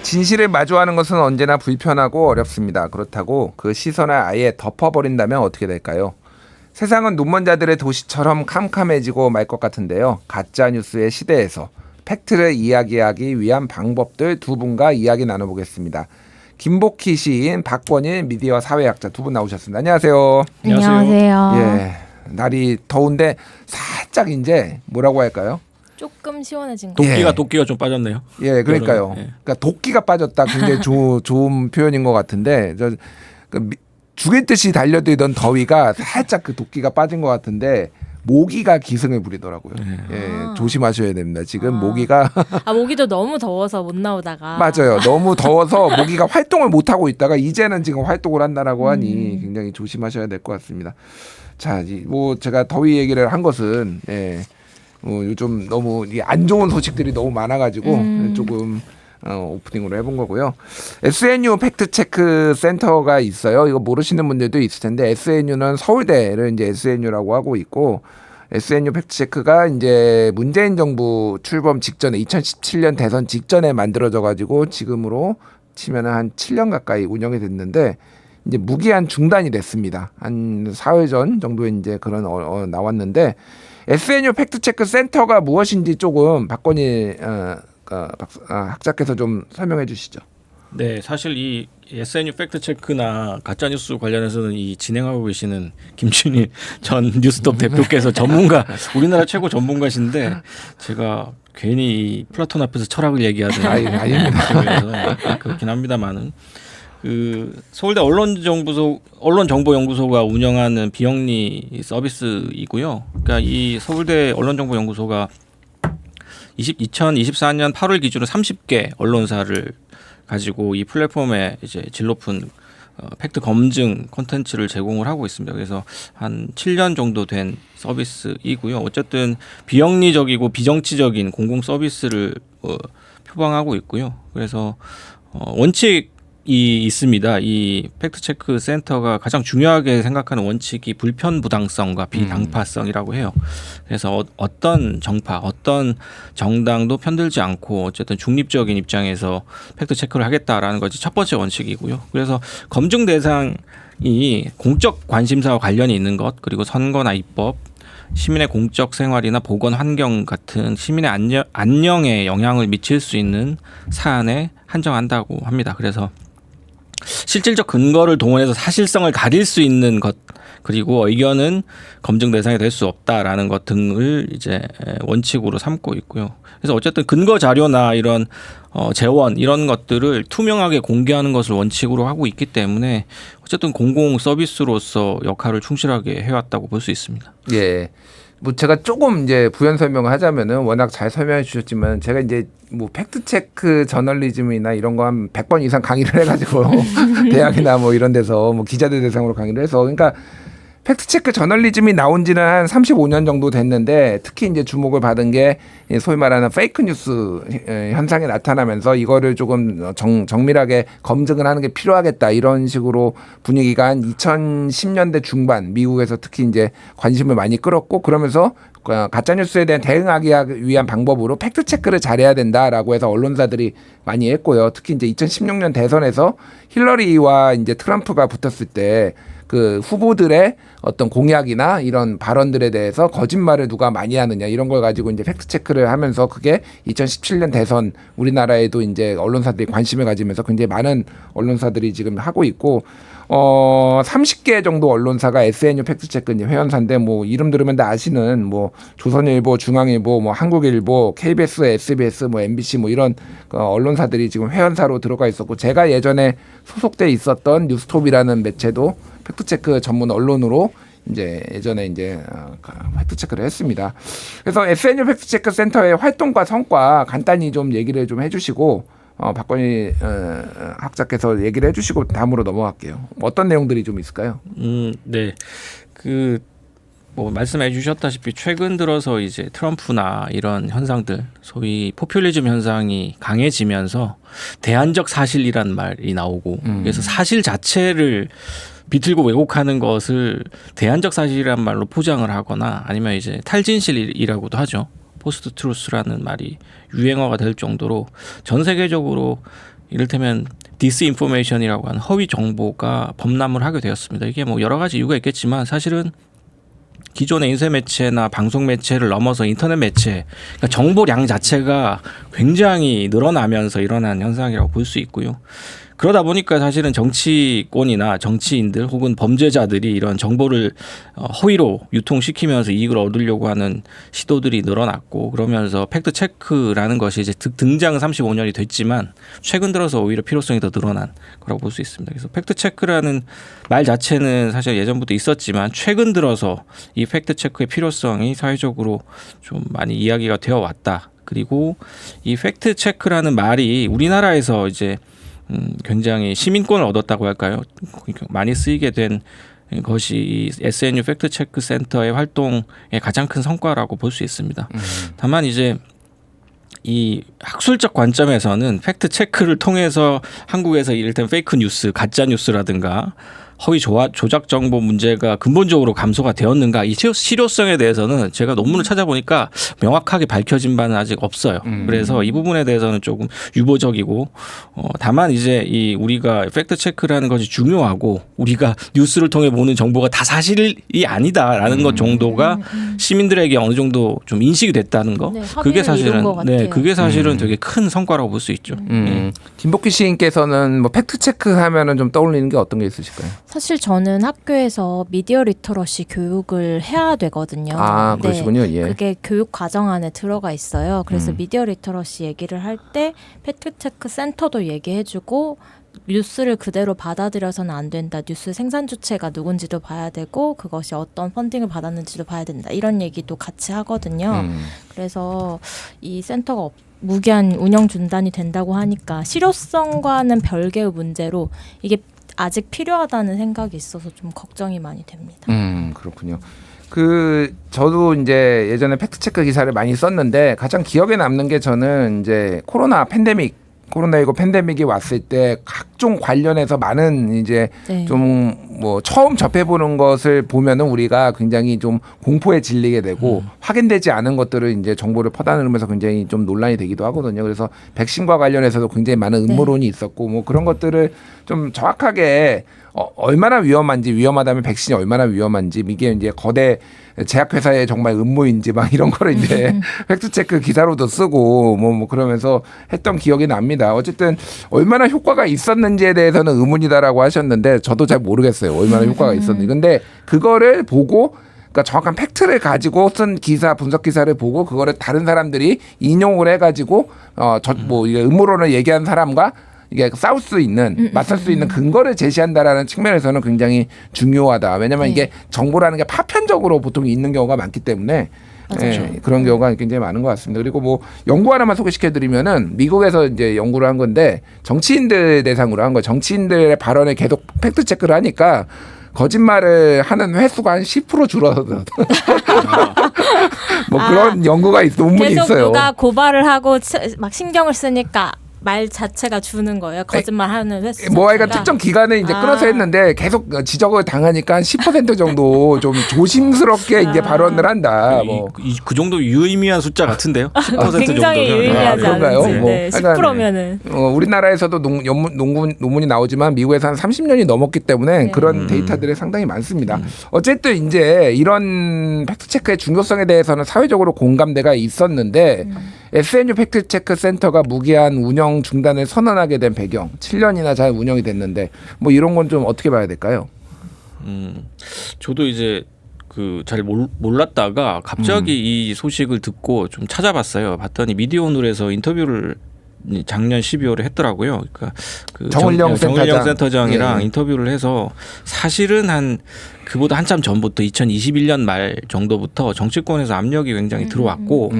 진실을 마주하는 것은 언제나 불편하고 어렵습니다. 그렇다고 그 시선을 아예 덮어버린다면 어떻게 될까요? 세상은 눈먼 자들의 도시처럼 캄캄해지고 말 것 같은데요. 가짜뉴스의 시대에서 팩트를 이야기하기 위한 방법들 두 분과 이야기 나눠보겠습니다. 김복희 시인, 박권일 미디어 사회학자 두 분 나오셨습니다. 안녕하세요. 안녕하세요. 예, 날이 더운데 살짝 이제 뭐라고 할까요? 조금 시원해진 거. 도끼가 좀 빠졌네요. 예, 그러니까요. 예. 그러니까 도끼가 빠졌다. 굉장히 좋은 표현인 것 같은데 죽일 듯이 달려들던 더위가 살짝 그 도끼가 빠진 것 같은데 모기가 기승을 부리더라고요. 예, 조심하셔야 됩니다. 지금 모기가 모기도 너무 더워서 못 나오다가 맞아요. 너무 더워서 모기가 활동을 못 하고 있다가 이제는 지금 활동을 한다라고 하니 굉장히 조심하셔야 될 것 같습니다. 자, 뭐 제가 더위 얘기를 한 것은 요즘 너무 안 좋은 소식들이 너무 많아가지고 조금 오프닝으로 해본 거고요. SNU 팩트체크 센터가 있어요. 이거 모르시는 분들도 있을 텐데 SNU는 서울대를 이제 SNU라고 하고 있고 SNU 팩트체크가 이제 문재인 정부 출범 직전에 2017년 대선 직전에 만들어져 가지고 지금으로 치면은 한 7년 가까이 운영이 됐는데 이제 무기한 중단이 됐습니다. 한 사흘 전 정도에 이제 그런 나왔는데 SNU 팩트체크 센터가 무엇인지 조금 박건희 학자께서 좀 설명해 주시죠. 네, 사실 이 SNU 팩트체크나 가짜뉴스 관련해서는 이 진행하고 계시는 김준일 전 뉴스톱 대표께서 우리나라 최고 전문가신데 제가 괜히 이 플라톤 앞에서 철학을 얘기하는 아닙니다. 그렇긴 합니다만은 그 서울대 언론정보연구소가 운영하는 비영리 서비스이고요. 그러니까 이 서울대 언론정보연구소가 2024년 8월 기준으로 30개 언론사를 가지고 이 플랫폼에 이제 질 높은 팩트 검증 콘텐츠를 제공을 하고 있습니다. 그래서 한 7년 정도 된 서비스이고요. 어쨌든 비영리적이고 비정치적인 공공 서비스를 표방하고 있고요. 그래서 원칙이 있습니다. 이 팩트체크 센터가 가장 중요하게 생각하는 원칙이 불편부당성과 비당파성이라고 해요. 그래서 어떤 정파, 어떤 정당도 편들지 않고 어쨌든 중립적인 입장에서 팩트체크를 하겠다라는 것이 첫 번째 원칙이고요. 그래서 검증 대상이 공적 관심사와 관련이 있는 것, 그리고 선거나 입법, 시민의 공적 생활이나 보건 환경 같은 시민의 안녕에 영향을 미칠 수 있는 사안에 한정한다고 합니다. 그래서 실질적 근거를 동원해서 사실성을 가릴 수 있는 것, 그리고 의견은 검증 대상이 될 수 없다라는 것 등을 이제 원칙으로 삼고 있고요. 그래서 어쨌든 근거 자료나 이런 재원 이런 것들을 투명하게 공개하는 것을 원칙으로 하고 있기 때문에 어쨌든 공공 서비스로서 역할을 충실하게 해왔다고 볼 수 있습니다. 예. 뭐 제가 조금 이제 부연 설명을 하자면은 워낙 잘 설명해 주셨지만 제가 이제 뭐 팩트 체크 저널리즘이나 이런 거 한 100번 이상 강의를 해가지고 대학이나 뭐 이런 데서 뭐 기자들 대상으로 강의를 해서 그러니까 팩트 체크 저널리즘이 나온 지는 한 35년 정도 됐는데 특히 이제 주목을 받은 게 소위 말하는 페이크 뉴스 현상이 나타나면서 이거를 조금 정밀하게 검증을 하는 게 필요하겠다 이런 식으로 분위기가 한 2010년대 중반 미국에서 특히 이제 관심을 많이 끌었고 그러면서 가짜뉴스에 대한 대응하기 위한 방법으로 팩트 체크를 잘해야 된다라고 해서 언론사들이 많이 했고요. 특히 이제 2016년 대선에서 힐러리와 이제 트럼프가 붙었을 때 그 후보들의 어떤 공약이나 이런 발언들에 대해서 거짓말을 누가 많이 하느냐 이런 걸 가지고 이제 팩트 체크를 하면서 그게 2017년 대선 우리나라에도 이제 언론사들이 관심을 가지면서 굉장히 많은 언론사들이 지금 하고 있고 30개 정도 언론사가 SNU 팩트체크 회원사인데 뭐 이름 들으면 다 아시는 뭐 조선일보, 중앙일보, 뭐 한국일보, KBS, SBS, 뭐 MBC 뭐 이런 언론사들이 지금 회원사로 들어가 있었고 제가 예전에 소속돼 있었던 뉴스톱이라는 매체도 팩트체크 전문 언론으로 이제 예전에 이제 팩트체크를 했습니다. 그래서 SNU 팩트체크 센터의 활동과 성과 간단히 좀 얘기를 좀 해주시고 박건희 학자께서 얘기를 해주시고 다음으로 넘어갈게요. 어떤 내용들이 좀 있을까요? 네, 뭐 말씀해 주셨다시피 최근 들어서 이제 트럼프나 이런 현상들, 소위 포퓰리즘 현상이 강해지면서 대안적 사실이란 말이 나오고 그래서 사실 자체를 비틀고 왜곡하는 것을 대안적 사실이란 말로 포장을 하거나 아니면 이제 탈진실이라고도 하죠. 포스트 트루스라는 말이 유행어가 될 정도로 전 세계적으로 이를테면 디스인포메이션이라고 하는 허위 정보가 범람을 하게 되었습니다. 이게 뭐 여러 가지 이유가 있겠지만 사실은 기존의 인쇄 매체나 방송 매체를 넘어서 인터넷 매체, 그러니까 정보량 자체가 굉장히 늘어나면서 일어난 현상이라고 볼 수 있고요. 그러다 보니까 사실은 정치권이나 정치인들 혹은 범죄자들이 이런 정보를 허위로 유통시키면서 이익을 얻으려고 하는 시도들이 늘어났고, 그러면서 팩트 체크라는 것이 이제 등장은 35년이 됐지만 최근 들어서 오히려 필요성이 더 늘어난 거라고 볼 수 있습니다. 그래서 팩트 체크라는 말 자체는 사실 예전부터 있었지만 최근 들어서 이 팩트 체크의 필요성이 사회적으로 좀 많이 이야기가 되어 왔다. 그리고 이 팩트 체크라는 말이 우리나라에서 이제 굉장히 시민권을 얻었다고 할까요? 많이 쓰이게 된 것이 이 SNU 팩트 체크 센터의 활동의 가장 큰 성과라고 볼 수 있습니다. 다만 이제 이 학술적 관점에서는 팩트 체크를 통해서 한국에서 이를테면 페이크 뉴스, 가짜 뉴스라든가 허위 조작 정보 문제가 근본적으로 감소가 되었는가, 이 실효성에 대해서는 제가 논문을 찾아보니까 명확하게 밝혀진 바는 아직 없어요. 그래서 이 부분에 대해서는 조금 유보적이고, 다만 이제 이 우리가 팩트 체크라는 것이 중요하고 우리가 뉴스를 통해 보는 정보가 다 사실이 아니다라는 것 정도가 시민들에게 어느 정도 좀 인식이 됐다는 거. 네, 그게 사실은 그게 사실은 음. 되게 큰 성과라고 볼 수 있죠. 김복희 시인께서는 뭐 팩트 체크 하면은 좀 떠올리는 게 어떤 게 있으실까요? 사실 저는 학교에서 미디어 리터러시 교육을 해야 되거든요. 아, 그러시군요. 네, 예. 그게 교육 과정 안에 들어가 있어요. 그래서 미디어 리터러시 얘기를 할 때 팩트체크 센터도 얘기해주고, 뉴스를 그대로 받아들여서는 안 된다. 뉴스 생산 주체가 누군지도 봐야 되고 그것이 어떤 펀딩을 받았는지도 봐야 된다. 이런 얘기도 같이 하거든요. 그래서 이 센터가 무기한 운영 중단이 된다고 하니까 실효성과는 별개의 문제로 이게 아직 필요하다는 생각이 있어서 좀 걱정이 많이 됩니다. 그렇군요. 저도 이제 예전에 팩트 체크 기사를 많이 썼는데 가장 기억에 남는 게 저는 이제 코로나19 팬데믹이 왔을 때 각종 관련해서 많은 이제 네. 좀 뭐 처음 접해보는 것을 보면은 우리가 굉장히 좀 공포에 질리게 되고 확인되지 않은 것들을 이제 정보를 퍼다니면서 굉장히 좀 논란이 되기도 하거든요. 그래서 백신과 관련해서도 굉장히 많은 음모론이 있었고 뭐 그런 것들을 좀 정확하게 얼마나 위험하다면 백신이 얼마나 위험한지, 이게 이제 거대 제약회사의 정말 음모인지 막 이런 거를 이제 팩트체크 기사로도 쓰고 뭐 그러면서 했던 기억이 납니다. 어쨌든 얼마나 효과가 있었는지에 대해서는 의문이다라고 하셨는데 저도 잘 모르겠어요. 얼마나 효과가 있었는지. 근데 그거를 보고, 그러니까 정확한 팩트를 가지고 쓴 기사, 분석 기사를 보고 그거를 다른 사람들이 인용을 해가지고 이게 음모론을 얘기한 사람과 이게 싸울 수 있는, 맞설 수 있는 근거를 제시한다라는 측면에서는 굉장히 중요하다. 왜냐하면 이게 정보라는 게 파편적으로 보통 있는 경우가 많기 때문에 그런 경우가 굉장히 많은 것 같습니다. 그리고 뭐 연구 하나만 소개시켜드리면은 미국에서 이제 연구를 한 건데 정치인들 대상으로 한 거예요. 정치인들의 발언에 계속 팩트 체크를 하니까 거짓말을 하는 횟수가 한 10% 줄어들어. 뭐 그런 연구가 논문이 계속 있어요. 누가 고발을 하고 막 신경을 쓰니까 말 자체가 주는 거예요. 거짓말하는 횟수. 뭐하여간 특정 기간에 이제 끊어서 했는데 계속 지적을 당하니까 한 10% 정도 좀 조심스럽게 이제 발언을 한다. 뭐. 그 정도 유의미한 숫자 같은데요. 10% 굉장히 정도면. 유의미하지 그런가요? 않은지. 뭐, 네, 하여간 10%면은. 우리나라에서도 논문이 나오지만 미국에서 한 30년이 넘었기 때문에 네. 그런 데이터들이 상당히 많습니다. 어쨌든 이제 이런 팩트체크의 중요성에 대해서는 사회적으로 공감대가 있었는데 SNU 팩트체크 센터가 무기한 운영 중단을 선언하게 된 배경, 7년이나 잘 운영이 됐는데 뭐 이런 건 좀 어떻게 봐야 될까요? 저도 이제 잘 몰랐다가 갑자기 이 소식을 듣고 좀 찾아봤어요. 봤더니 미디어오늘에서 인터뷰를 작년 12월에 했더라고요. 그러니까 정은영 센터장이랑 예. 인터뷰를 해서 사실은 그보다 한참 전부터 2021년 말 정도부터 정치권에서 압력이 굉장히 들어왔고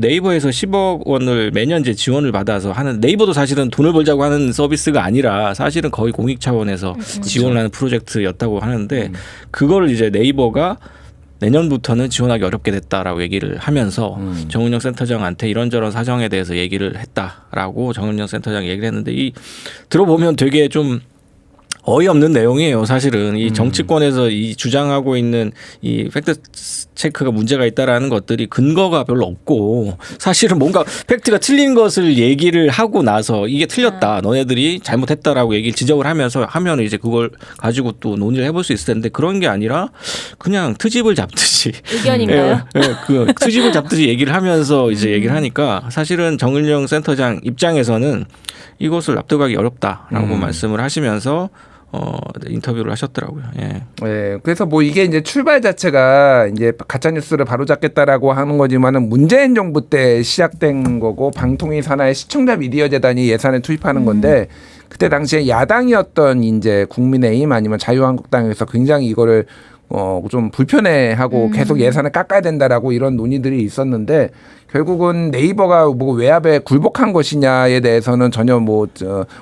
네이버에서 10억 원을 매년 이제 지원을 받아서 하는, 네이버도 사실은 돈을 벌자고 하는 서비스가 아니라 사실은 거의 공익 차원에서 지원을 하는 프로젝트였다고 하는데 그거를 이제 네이버가 내년부터는 지원하기 어렵게 됐다라고 얘기를 하면서 정은영 센터장한테 이런저런 사정에 대해서 얘기를 했다라고 정은영 센터장이 얘기를 했는데, 들어보면 되게 좀 어이없는 내용이에요. 사실은 이 정치권에서 이 주장하고 있는 이 팩트 체크가 문제가 있다라는 것들이 근거가 별로 없고 사실은 뭔가 팩트가 틀린 것을 얘기를 하고 나서 이게 틀렸다. 너네들이 잘못했다라고 얘기를 지적을 하면서 하면 이제 그걸 가지고 또 논의를 해볼 수 있을 텐데 그런 게 아니라 그냥 트집을 잡듯이 의견인가요? 그 트집을 잡듯이 얘기를 하면서 이제 얘기를 하니까 사실은 정은영 센터장 입장에서는 이것을 납득하기 어렵다라고 말씀을 하시면서 인터뷰를 하셨더라고요. 예. 네, 그래서 뭐 이게 이제 출발 자체가 이제 가짜 뉴스를 바로잡겠다라고 하는 거지만은 문재인 정부 때 시작된 거고 방통위 산하의 시청자 미디어 재단이 예산을 투입하는 건데 그때 당시에 야당이었던 이제 국민의힘 아니면 자유한국당에서 굉장히 이거를 좀 불편해하고 계속 예산을 깎아야 된다라고 이런 논의들이 있었는데 결국은 네이버가 뭐 외압에 굴복한 것이냐에 대해서는 전혀 뭐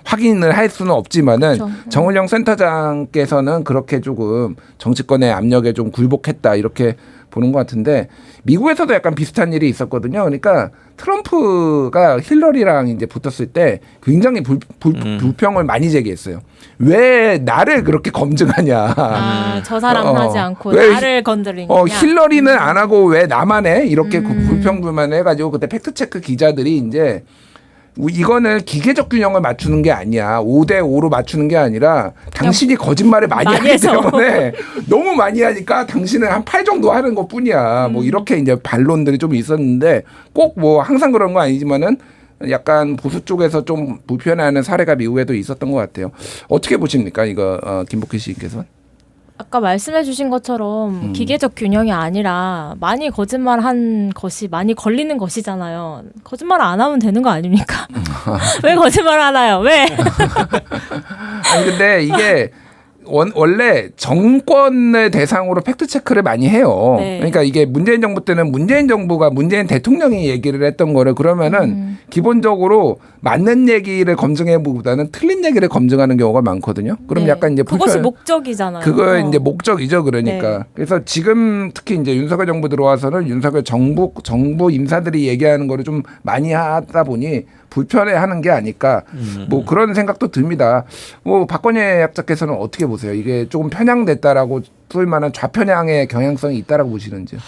확인을 할 수는 없지만은 그렇죠. 정은영 센터장께서는 그렇게 조금 정치권의 압력에 좀 굴복했다 이렇게 보는 것 같은데 미국에서도 약간 비슷한 일이 있었거든요. 그러니까 트럼프가 힐러리랑 이제 붙었을 때 굉장히 불평을 많이 제기했어요. 왜 나를 그렇게 검증하냐? 저 사람 하지 않고 왜 나를 건드리냐? 힐러리는 안 하고 왜 나만 해? 이렇게 불평불만 해가지고 그때 팩트체크 기자들이 이제 이거는 기계적 균형을 맞추는 게 아니야. 5대5로 맞추는 게 아니라 당신이 거짓말을 많이 하기 때문에 너무 많이 하니까 당신은 한 8 정도 하는 것 뿐이야. 뭐 이렇게 이제 반론들이 좀 있었는데 꼭 뭐 항상 그런 거 아니지만은 약간 보수 쪽에서 좀 불편해하는 사례가 미국에도 있었던 것 같아요. 어떻게 보십니까? 이거 김복희 씨께서? 아까 말씀해 주신 것처럼 기계적 균형이 아니라 많이 거짓말한 것이 많이 걸리는 것이잖아요. 거짓말 안 하면 되는 거 아닙니까? 왜 거짓말 하나요? 왜? 아니 근데 이게 원래 정권을 대상으로 팩트 체크를 많이 해요. 네. 그러니까 이게 문재인 정부 때는 문재인 정부가 문재인 대통령이 얘기를 했던 거를 그러면은 기본적으로 맞는 얘기를 검증해 보기보다는 틀린 얘기를 검증하는 경우가 많거든요. 그럼 네. 약간 이제 그것이 목적이잖아요. 그거 이제 목적이죠. 그러니까 네. 그래서 지금 특히 이제 윤석열 정부 들어와서는 윤석열 정부 인사들이 얘기하는 거를 좀 많이 하다 보니 불편해하는 게 아닐까 뭐 그런 생각도 듭니다. 뭐 박건혜 약자께서는 어떻게 보세요? 이게 조금 편향됐다라고 소위 말하는 좌편향의 경향성이 있다라고 보시는지요?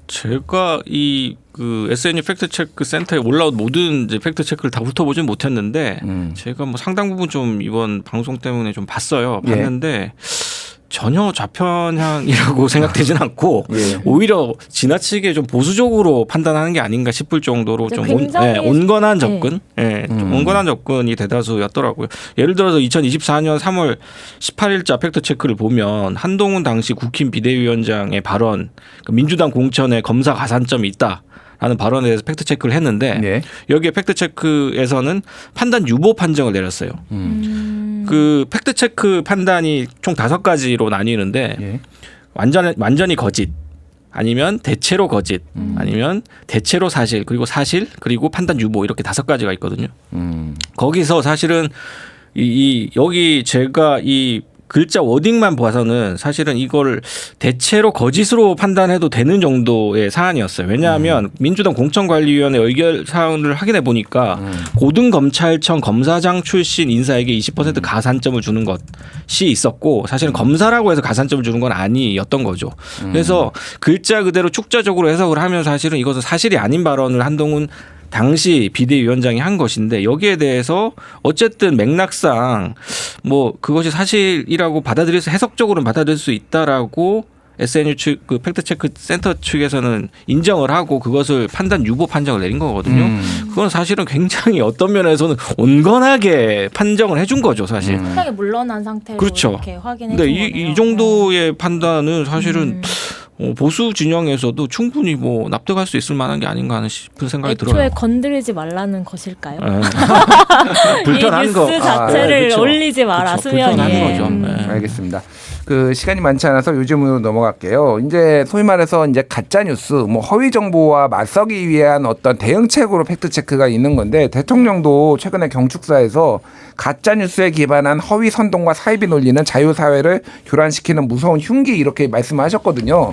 제가 이 그 SNU 팩트 체크 센터에 올라온 모든 이제 팩트 체크를 다 훑어보진 못했는데 제가 뭐 상당 부분 좀 이번 방송 때문에 좀 봤어요. 봤는데 전혀 좌편향이라고 생각되진 않고 오히려 지나치게 좀 보수적으로 판단하는 게 아닌가 싶을 정도로 좀 온건한 접근, 좀 온건한 접근이 대다수였더라고요. 예를 들어서 2024년 3월 18일자 팩트 체크를 보면 한동훈 당시 국힘 비대위원장의 발언, 민주당 공천에 검사 가산점이 있다. 라는 발언에 대해서 팩트 체크를 했는데 여기에 팩트 체크에서는 판단 유보 판정을 내렸어요. 그 팩트 체크 판단이 총 5가지로 나뉘는데 완전히 거짓, 아니면 대체로 거짓, 아니면 대체로 사실, 그리고 사실, 그리고 판단 유보 이렇게 5가지가 있거든요. 거기서 사실은 여기 제가 이 글자 워딩만 봐서는 사실은 이걸 대체로 거짓으로 판단해도 되는 정도의 사안이었어요. 왜냐하면 민주당 공천관리위원회 의결 사항을 확인해 보니까 고등검찰청 검사장 출신 인사에게 20% 가산점을 주는 것이 있었고 사실은 검사라고 해서 가산점을 주는 건 아니었던 거죠. 그래서 글자 그대로 축자적으로 해석을 하면 사실은 이것은 사실이 아닌 발언을 한동훈 당시 비대위원장이 한 것인데 여기에 대해서 어쨌든 맥락상 뭐 그것이 사실이라고 받아들여서 해석적으로는 받아들일 수 있다라고 SNU 측 그 팩트체크 센터 측에서는 인정을 하고 그것을 판단 유보 판정을 내린 거거든요. 그건 사실은 굉장히 어떤 면에서는 온건하게 판정을 해준 거죠, 사실. 상당히 물러난 상태로 그렇죠. 이렇게 확인해 근데 준 거네요. 이 정도의 판단은 사실은 보수 진영에서도 충분히 뭐 납득할 수 있을 만한 게 아닌가 하는 싶은 생각이 들어요. 애초에 건드리지 말라는 것일까요? 불편한 이 뉴스 거 자체를 그렇죠. 올리지 마라 그렇죠. 수면 불편한 위에. 거죠. 알겠습니다. 그 시간이 많지 않아서 요즘으로 넘어갈게요. 이제 소위 말해서 이제 가짜 뉴스, 뭐 허위 정보와 맞서기 위한 어떤 대응책으로 팩트 체크가 있는 건데 대통령도 최근에 경축사에서 가짜 뉴스에 기반한 허위 선동과 사이비 논리는 자유 사회를 교란시키는 무서운 흉기 이렇게 말씀하셨거든요.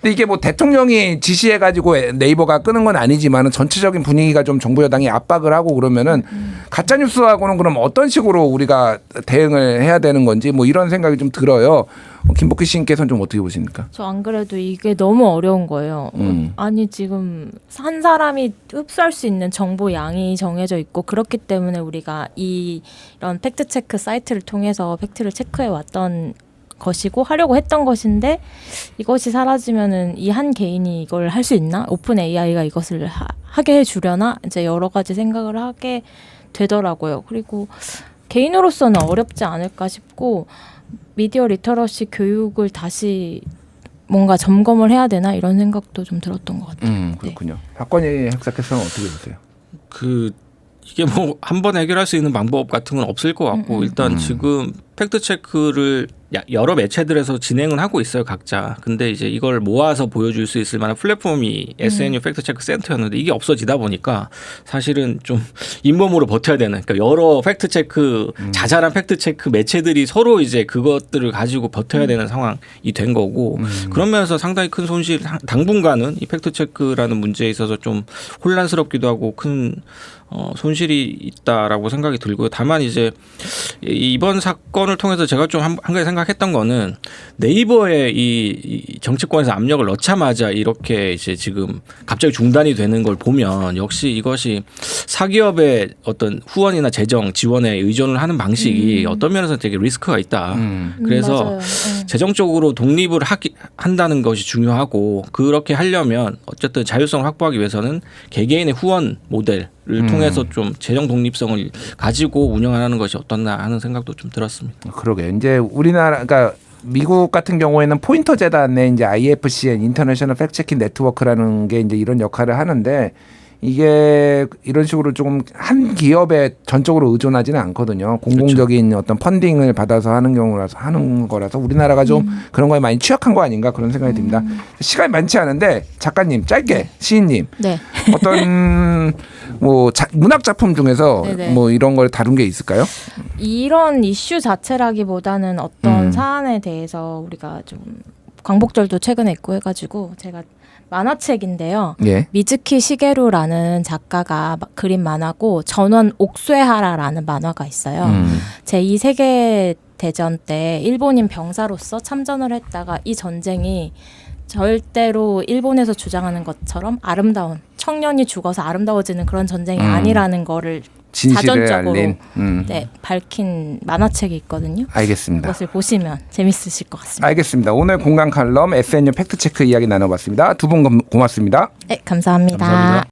근데 이게 뭐 대통령이 지시해가지고 네이버가 끄는 건 아니지만 전체적인 분위기가 좀 정부 여당이 압박을 하고 그러면은 가짜 뉴스하고는 그럼 어떤 식으로 우리가 대응을 해야 되는 건지 뭐 이런 생각이 좀 들어요. 김복희 씨께서는 좀 어떻게 보십니까? 저 안 그래도 이게 너무 어려운 거예요. 아니 지금 한 사람이 흡수할 수 있는 정보 양이 정해져 있고 그렇기 때문에 우리가 이런 팩트 체크 사이트를 통해서 팩트를 체크해 왔던 것이고 하려고 했던 것인데 이것이 사라지면은 이 한 개인이 이걸 할 수 있나? 오픈 AI가 이것을 하게 해주려나? 이제 여러 가지 생각을 하게 되더라고요. 그리고 개인으로서는 어렵지 않을까 싶고 미디어 리터러시 교육을 다시 뭔가 점검을 해야 되나 이런 생각도 좀 들었던 것 같아요. 그렇군요. 박건희 학사께서는 어떻게 보세요? 이게 뭐 한 번 해결할 수 있는 방법 같은 건 없을 것 같고 일단 지금 팩트 체크를 여러 매체들에서 진행은 하고 있어요 각자. 근데 이제 이걸 모아서 보여줄 수 있을 만한 플랫폼이 SNU 팩트 체크 센터였는데 이게 없어지다 보니까 사실은 좀 잇몸으로 버텨야 되는. 그러니까 여러 팩트 체크 자잘한 팩트 체크 매체들이 서로 이제 그것들을 가지고 버텨야 되는 상황이 된 거고 그런 면에서 상당히 큰 손실. 당분간은 이 팩트 체크라는 문제에 있어서 좀 혼란스럽기도 하고 큰 손실이 있다라고 생각이 들고요. 다만 이제 이번 사건을 통해서 제가 좀 한 가지 생각했던 거는 네이버의 이 정치권에서 압력을 넣자마자 이렇게 이제 지금 갑자기 중단이 되는 걸 보면 역시 이것이 사기업의 어떤 후원이나 재정 지원에 의존을 하는 방식이 어떤 면에서 되게 리스크가 있다. 그래서 맞아요. 재정적으로 독립을 한다는 것이 중요하고 그렇게 하려면 어쨌든 자율성을 확보하기 위해서는 개개인의 후원 모델을 통해서 좀 재정 독립성을 가지고 운영하는 것이 어떻나 하는 생각도 좀 들었습니다. 그러게 이제 우리나라 그러니까 미국 같은 경우에는 포인터 재단의 이제 IFCN 인터내셔널 팩트체킹 네트워크라는 게 이제 이런 역할을 하는데 이게 이런 식으로 조금 한 기업에 전적으로 의존하지는 않거든요. 공공적인 어떤 펀딩을 받아서 하는 경우라서 하는 거라서 우리나라가 좀 그런 거에 많이 취약한 거 아닌가 그런 생각이 듭니다. 시간이 많지 않은데 작가님 짧게 시인님 네. 어떤 뭐 문학 작품 중에서 네네. 뭐 이런 걸 다룬 게 있을까요? 이런 이슈 자체라기보다는 어떤 사안에 대해서 우리가 좀 광복절도 최근에 있고 해가지고 제가 만화책인데요. 예. 미즈키 시게루라는 작가가 그린 만화고 전원 옥쇠하라라는 만화가 있어요. 제2세계 대전 때 일본인 병사로서 참전을 했다가 이 전쟁이 절대로 일본에서 주장하는 것처럼 아름다운 청년이 죽어서 아름다워지는 그런 전쟁이 아니라는 거를 진실을 자전적으로 알린. 네, 밝힌 만화책이 있거든요. 알겠습니다. 그것을 보시면 재밌으실 것 같습니다. 알겠습니다. 오늘 공간 칼럼 SNU 팩트체크 이야기 나눠봤습니다. 두 분 고맙습니다. 네, 감사합니다. 감사합니다.